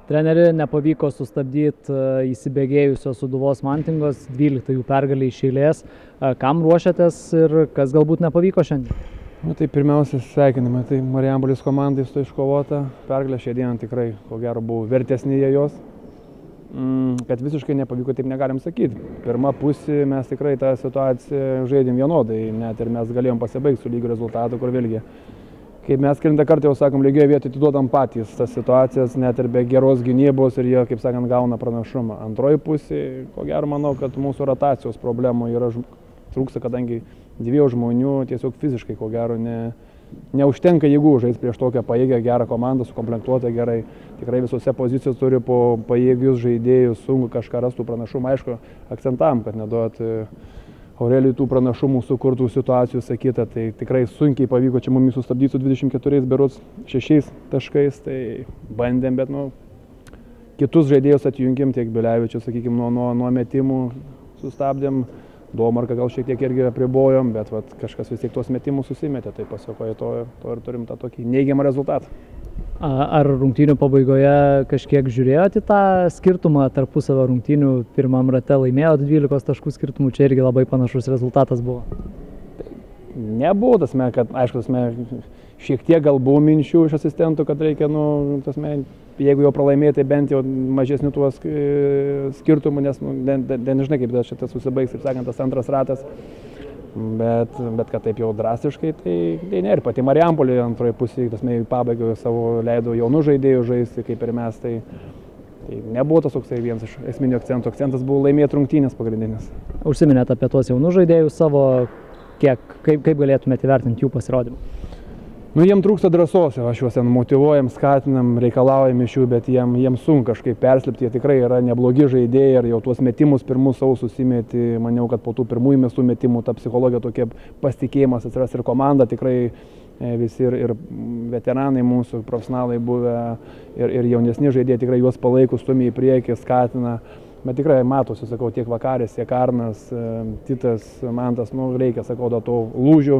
Treneri, nepavyko sustabdyti įsibėgėjusios Sūduvos Mantingos, 12 jų pergalė iš eilės. Kam ruošiatės ir kas galbūt nepavyko šiandien? Tai pirmiausia, sveikiname. Tai Marijampolės komandai su iškovota pergalė šią dieną tikrai, ko gero, buvo vertesni jie jos. Kad visiškai nepavyko, taip negalim sakyti. Pirma pusė mes tikrai tą situaciją žaidėm vienodai, net ir mes galėjom pasibaigti su lygiu rezultatu, kur vėlgi. Kaip mes kelintą kartą jau sakom, lygioje vietoje atiduodam patys tas situacijas, net ir be geros gynybos ir jie, kaip sakant, gauna pranašumą. Antroji pusė, ko gero, manau, kad mūsų rotacijos problemų yra trūksta, kadangi dviejų žmonių tiesiog fiziškai, ko gero, neužtenka jėgų žaisti prieš tokią pajėgę gerą komandą, sukomplektuotą gerai. Tikrai visose pozicijos turi po pajėgius žaidėjus, sunku kažką rastų pranašumą. Aišku, akcentam, kad neduot Aurelijui tų pranašumų sukurtų situacijų, sakyta, tai tikrai sunkiai pavyko čia mums sustabdyti su 24 berods 6 taškais, tai bandėm, bet kitus žaidėjus atjungėm, tiek Bilevičius, sakykime, nuo metimų sustabdėm, Domarką gal šiek tiek irgi apribojom, bet kažkas vis tiek tuos metimus susimetė, tai pasakoja to ir turim tą tokį neigiamą rezultatą. Ar rungtynių pabaigoje kažkiek žiūrėjote tą skirtumą tarpusavio rungtynių? Pirmam rate laimėjo 12 taškų skirtumų, čia irgi labai panašus rezultatas buvo. Nebuvo, kad aišku, šiek tiek gal buvo minčių iš asistentų, kad reikia, jeigu jau pralaimėti, tai bent jau mažesnių tuos skirtumų, nes nežinai, kaip šitas susibaigs, taip sakant, tas antras ratas. Bet kad taip jau drastiškai, tai ne. Ir pati Marijampolė antroje pusėje, į pabaigą savo leido jaunų žaidėjų žaisti, kaip ir mes, tai nebuvo tas toksai vienas iš esminių akcentų. Akcentas buvo laimėti rungtynės pagrindinis. Užsiminėte apie tuos jaunus žaidėjus savo, kaip galėtumėte įvertinti jų pasirodymą? Jiem trūksta drąsos, aš juos motyvuojam, skatinam, reikalaujam iš jų, bet jiem sunku kažkaip perslipti, jie tikrai yra neblogi žaidėjai ir jau tuos metimus pirmus savo susimeti, maniau, kad po tų pirmųjų mestų metimų ta psichologija tokia pasitikėjimas atsiras ir komanda tikrai visi ir veteranai mūsų, profesionalai buvę ir jaunesni žaidėjai tikrai juos palaiko, stumia į priekį, skatina. Bet tikrai matosi, sakau, tiek Vakaris, tiek Arnas, Titas, Mantas, reikia, sakau, to lūžių,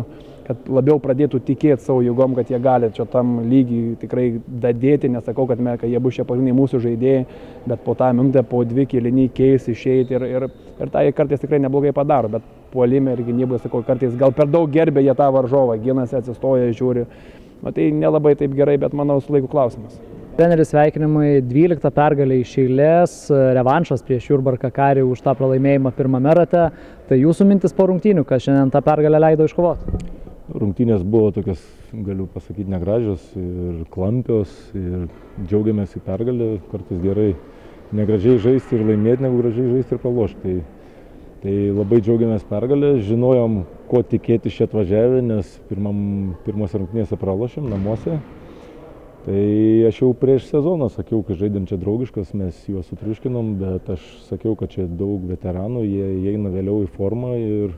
kad labiau pradėtų tikėti savo jėgom, kad jie gali čia tam lygiai tikrai dadėti, nesakau, kad jie bus čia pagrindiniai mūsų žaidėjai, bet po tą minutę, po 2 kėlinį keis, išeiti ir tą jie kartais tikrai neblogai padaro, bet puolime ir gynyboje, sakau, kartais gal per daug gerbė jie tą varžovą, ginasi, atsistoja, žiūri, tai nelabai taip gerai, bet manau, su laiku klausimas. Treneris, sveikinimai, 12 pergalė iš eilės, revanšas prieš Jurbarką Karį už tą pralaimėjimą pirmame rate. Tai jūsų mintis po rungtynių, kas šiandien tą pergalę leido iškovoti? Rungtynės buvo tokios, galiu pasakyti, negražios ir klampios ir džiaugiamės į pergalę. Kartais gerai negražiai žaisti ir laimėti, negu gražiai žaisti ir pralošti. Tai labai džiaugiamės pergalę, žinojom, ko tikėti čia atvažiavę, nes pirmose rungtynėse pralošėm namuose. Tai aš jau prieš sezoną sakiau, kad žaidėm čia draugiškas, mes juos sutriuškinom, bet aš sakiau, kad čia daug veteranų, jie eina vėliau į formą ir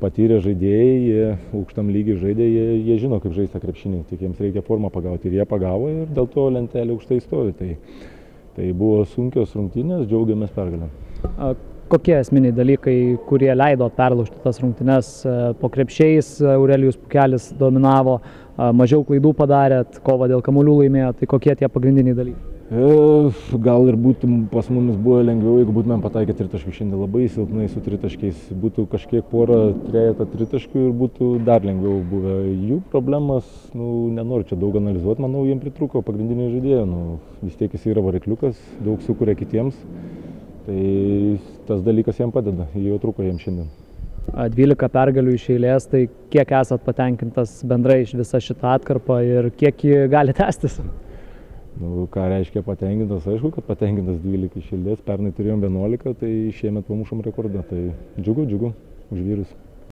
patyrę žaidėjai, jie aukštam lygiai žaidė, jie žino, kaip žaisti krepšinį, tik jiems reikia formą pagauti ir jie pagavo ir dėl to lentelė aukštai stovi. Tai buvo sunkios rungtynės, džiaugiamės pergalę. Kokie esminiai dalykai, kurie leido perlaužti tas rungtynes? Po krepšiais Aurelijus Pukelis dominavo, mažiau klaidų padarėt, kovą dėl kamuolių laimėjo, tai kokie tie pagrindiniai dalykai? Gal ir būtų pas mumis buvo lengviau, jeigu būtumėm pataikę tritaškių. Šiandien labai silpnai su tritaškiais. Būtų kažkiek porą, trejetą tritaškių ir būtų dar lengviau buvę. Jų problemas, nenoriu čia daug analizuoti, manau, jiems pritrūko pagrindinį žaidėją. Vis tiek jis yra varikliukas, daug sukuria kitiems. Tai tas dalykas jam padeda, jau trūko jam šiandien. 12 pergalių iš eilės, tai kiek esat patenkintas bendrai iš visą šitą atkarpą ir kiek ji gali tęstis? Ką reiškia patenkintas? Aišku, kad patenkintas 12 iš eilės, pernai turėjom 11, tai šiemet pamušom rekordą, tai džiugu už vyrus.